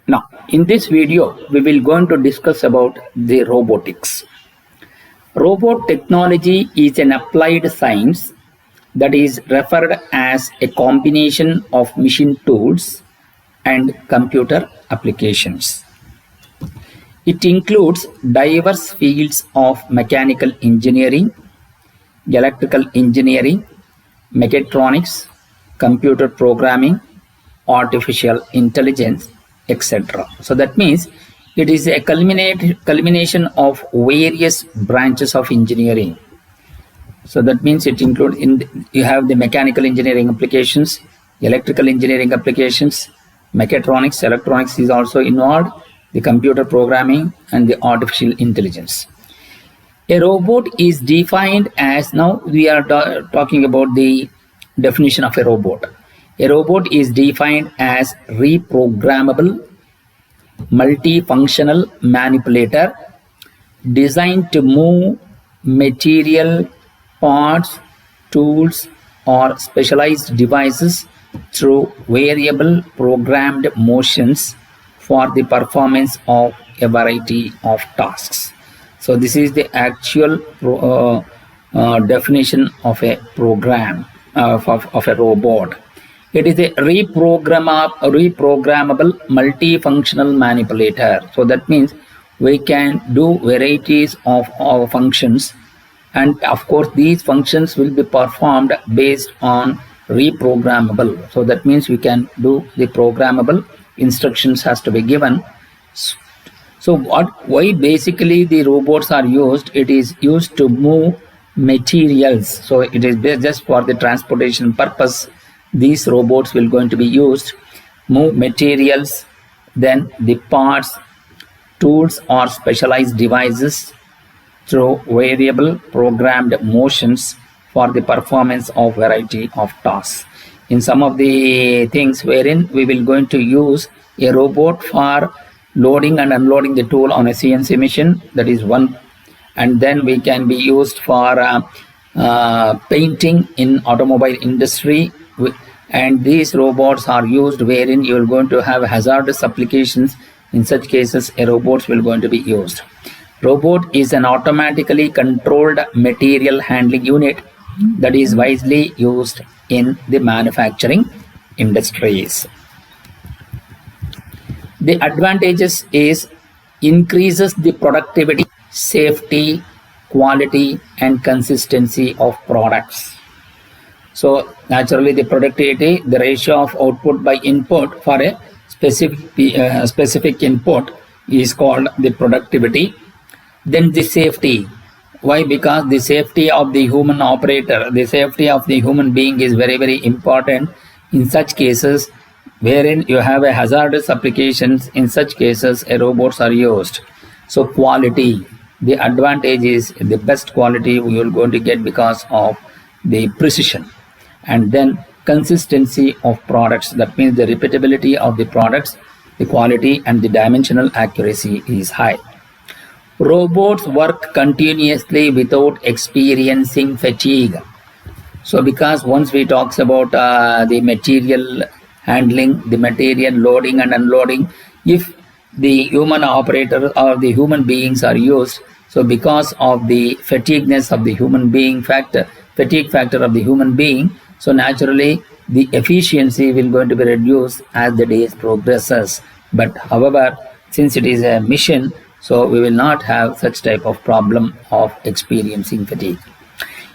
Now, in this video, we will going to discuss about the robotics. Robot technology is an applied science that is referred as a combination of machine tools and computer applications. It includes diverse fields of mechanical engineering, electrical engineering, mechatronics, computer programming, artificial intelligence, etc. So that means it is a culmination of various branches of engineering. So that means it includes you have the mechanical engineering applications, electrical engineering applications, mechatronics, electronics is also involved, the computer programming and the artificial intelligence. A robot is defined as, now we are talking about the definition of a robot. A robot is defined as reprogrammable, multifunctional manipulator designed to move material, parts, tools, or specialized devices through variable programmed motions for the performance of a variety of tasks. So this is the actual definition of a program of a robot. It is a reprogrammable multifunctional manipulator. So that means we can do varieties of our functions, and of course these functions will be performed based on reprogrammable. So that means we can do the programmable instructions has to be given. So why basically the robots are used? It is used to move materials. So it is just for the transportation purpose. These robots will going to be used, move materials, then the parts, tools or specialized devices through variable programmed motions for the performance of variety of tasks. In some of the things wherein we will going to use a robot for loading and unloading the tool on a CNC machine, that is one, and then we can be used for painting in automobile industry, and these robots are used wherein you are going to have hazardous applications. In such cases a robot will going to be used. Robot is an automatically controlled material handling unit that is widely used in the manufacturing industries. The advantages is increases the productivity, safety, quality and consistency of products. So naturally the productivity, the ratio of output by input for a specific input is called the productivity. Then the safety. Why? Because the safety of the human operator, the safety of the human being is very, very important in such cases wherein you have a hazardous applications. In such cases a robots are used. So quality, the advantage is the best quality we are going to get because of the precision. And then consistency of products, that means the repeatability of the products, the quality and the dimensional accuracy is high. Robots work continuously without experiencing fatigue. So because once we talks about the material handling, the material loading and unloading, if the human operator or the human beings are used, so because of the fatigueness of the human being fatigue factor of the human being, so naturally the efficiency will going to be reduced as the days progresses. But however, since it is a machine, so we will not have such type of problem of experiencing fatigue.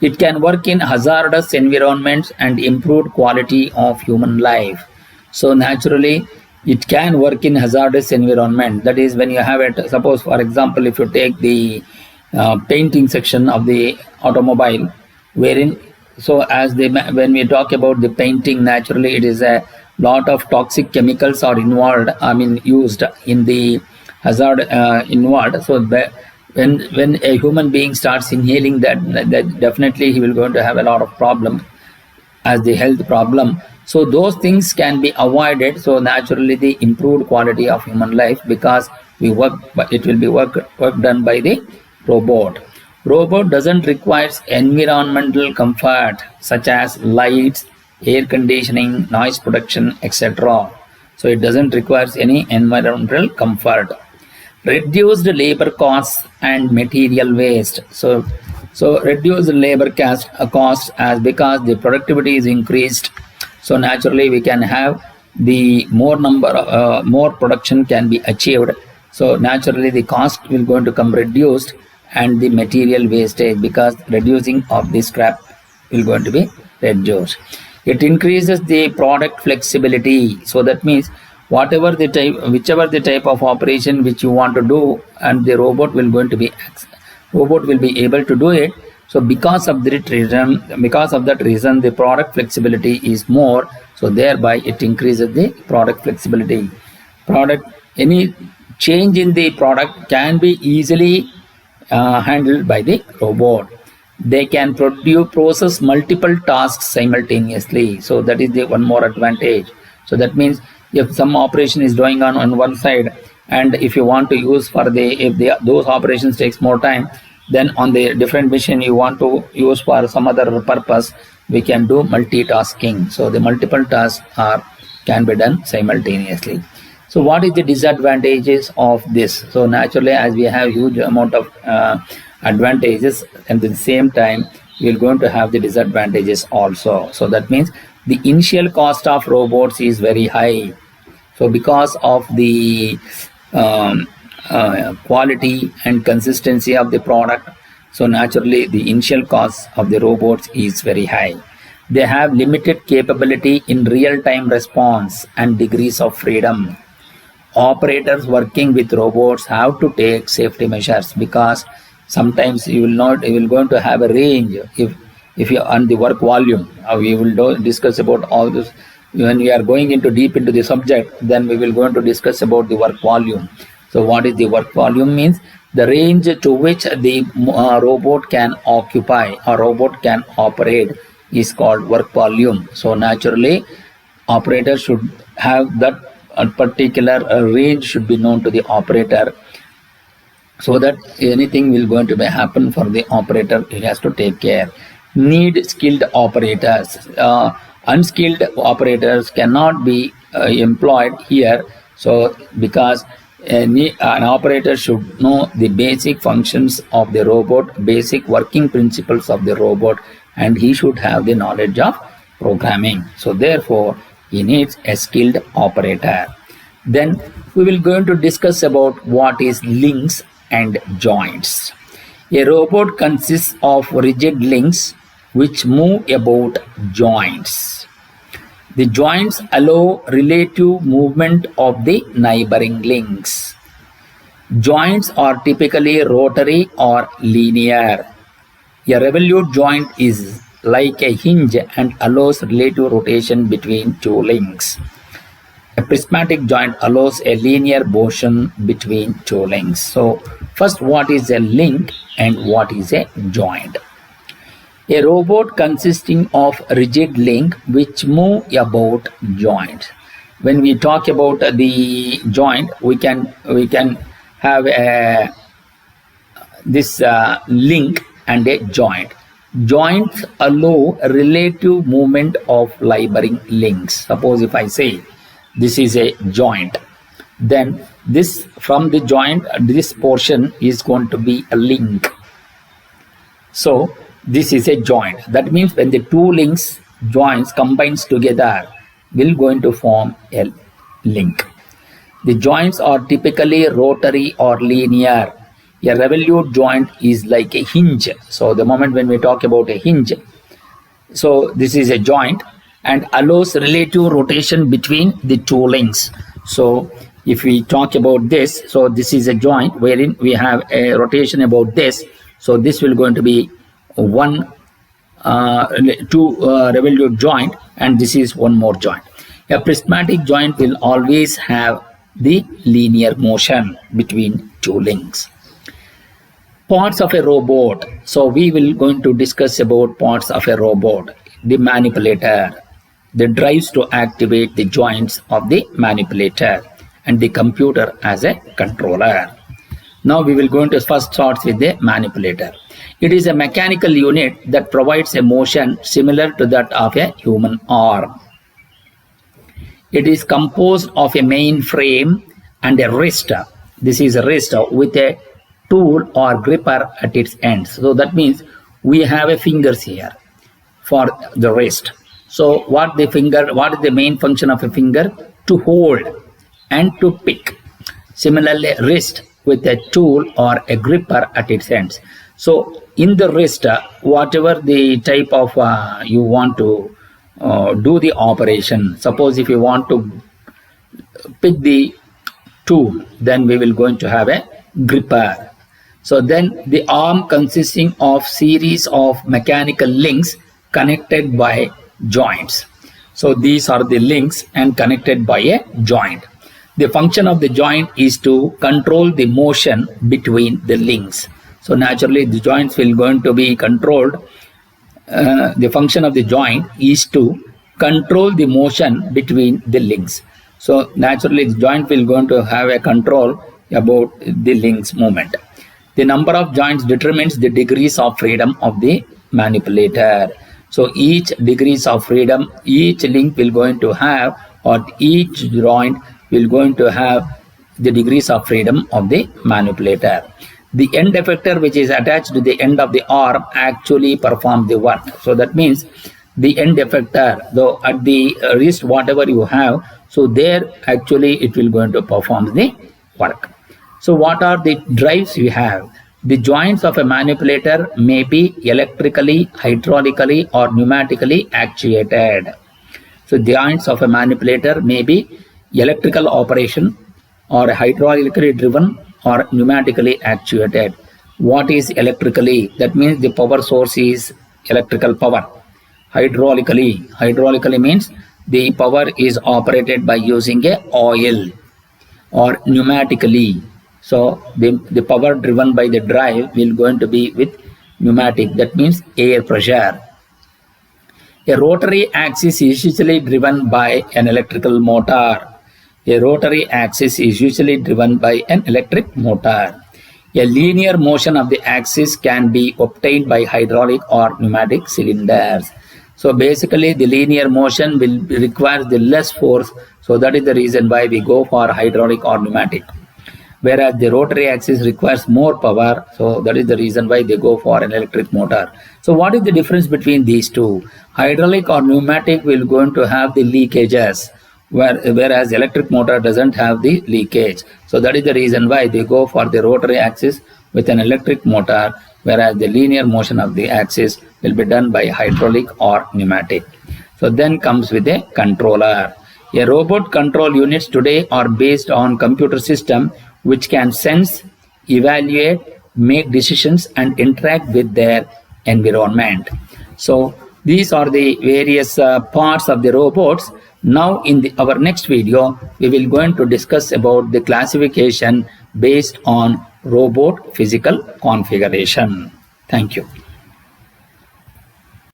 It can work in hazardous environments and improve quality of human life. So naturally it can work in hazardous environment. That is when you have it, suppose for example if you take the painting section of the automobile, wherein so as when we talk about the painting, naturally it is a lot of toxic chemicals are involved, used in the hazard involved. So when a human being starts inhaling that definitely he will going to have a lot of problems as the health problem. So those things can be avoided. So naturally the improved quality of human life, because it will be work done by the robot. Robot doesn't require environmental comfort such as lights, air conditioning, noise protection, etc. So it doesn't require any environmental comfort. Reduced labor costs and material waste. So reduced labor cost as because the productivity is increased. So naturally we can have the more production can be achieved. So naturally the cost will going to come reduced, and the material wastage because reducing of the scrap will going to be reduced. It increases the product flexibility. So that means whichever the type of operation which you want to do, and the robot will be able to do it. So because of that reason, the product flexibility is more. So thereby it increases the product flexibility. Any change in the product can be easily handled by the robot. They can process multiple tasks simultaneously. So that is the one more advantage. So that means if some operation is going on one side, and if you want to use those operations takes more time, then on the different machine you want to use for some other purpose, we can do multitasking. So the multiple tasks can be done simultaneously. So what is the disadvantages of this? So naturally, as we have huge amount of advantages, and at the same time we are going to have the disadvantages also. So that means the initial cost of robots is very high. So because of the quality and consistency of the product, so naturally the initial cost of the robots is very high. They have limited capability in real-time response and degrees of freedom. Operators working with robots have to take safety measures because sometimes you will going to have a range if you on the work volume. We will discuss about all this when we are going deep into the subject. Then we will going to discuss about the work volume. So what is the work volume means? The range to which the robot can occupy or robot can operate is called work volume. So naturally, operator should have that particular range should be known to the operator, so that anything will going to be happen for the operator, he has to take care. Need skilled operators. Unskilled operators cannot be employed here. So because an operator should know the basic functions of the robot, basic working principles of the robot, and he should have the knowledge of programming. So therefore he needs a skilled operator. Then we will going to discuss about what is links and joints. A robot consists of rigid links which move about joints. The joints allow relative movement of the neighboring links. Joints are typically rotary or linear. A revolute joint is like a hinge and allows relative rotation between two links. A prismatic joint allows a linear motion between two links. So first, what is a link and what is a joint? A robot consisting of rigid link which move about joint. When we talk about the joint, we can have this link and a joint. Joints allow relative movement of neighboring links. Suppose if I say this is a joint, then this from the joint, this portion is going to be a link. So this is a joint. That means when the two joints combines together, will going to form a link. The joints are typically rotary or linear. A revolute joint is like a hinge. So the moment when we talk about a hinge, so this is a joint and allows relative rotation between the two links. So if we talk about this, so this is a joint wherein we have a rotation about this. So this will going to be two revolute joint, and this is one more joint. A prismatic joint will always have the linear motion between two links. Parts of a robot. So we will going to discuss about parts of a robot. The manipulator, the drives to activate the joints of the manipulator, and the computer as a controller. Now we will going to first start with the manipulator. It is a mechanical unit that provides a motion similar to that of a human arm. It is composed of a main frame and a wrist. This is a wrist with a tool or gripper at its ends. So that means we have a fingers here for the wrist. So what is the main function of a finger? To hold and to pick. Similarly, wrist with a tool or a gripper at its ends. So in the wrist, whatever the type of you want to do the operation. Suppose if you want to pick the tool, then we will going to have a gripper. So then the arm consisting of series of mechanical links connected by joints. So these are the links and connected by a joint. The function of the joint is to control the motion between the links. So naturally the joints will going to be controlled. The function of the joint is to control the motion between the links. So naturally the joint will going to have a control about the links movement. The number of joints determines the degrees of freedom of the manipulator. So each degrees of freedom, each link will going to have, or each joint will going to have the degrees of freedom of the manipulator. The end effector which is attached to the end of the arm actually performs the work. So that means the end effector, though at the wrist whatever you have, so there actually it will going to perform the work. So what are the drives we have? The joints of a manipulator may be electrically, hydraulically or pneumatically actuated. So joints of a manipulator may be electrical operation or hydraulically driven or pneumatically actuated. What is electrically? That means the power source is electrical power. Hydraulically means the power is operated by using a oil. Or pneumatically, so the power driven by the drive will going to be with pneumatic, that means air pressure. A rotary axis is usually driven by an electrical motor. A rotary axis is usually driven by an electric motor. A linear motion of the axis can be obtained by hydraulic or pneumatic cylinders. So basically the linear motion will require the less force. So that is the reason why we go for hydraulic or pneumatic. Whereas the rotary axis requires more power. So that is the reason why they go for an electric motor. So what is the difference between these two? Hydraulic or pneumatic will going to have the leakages, whereas electric motor doesn't have the leakage. So that is the reason why they go for the rotary axis with an electric motor, whereas the linear motion of the axis will be done by hydraulic or pneumatic. So then comes with a controller. A robot control units today are based on computer system which can sense, evaluate, make decisions and interact with their environment. So these are the various parts of the robots. Now in our next video, we will going to discuss about the classification based on robot physical configuration. Thank you.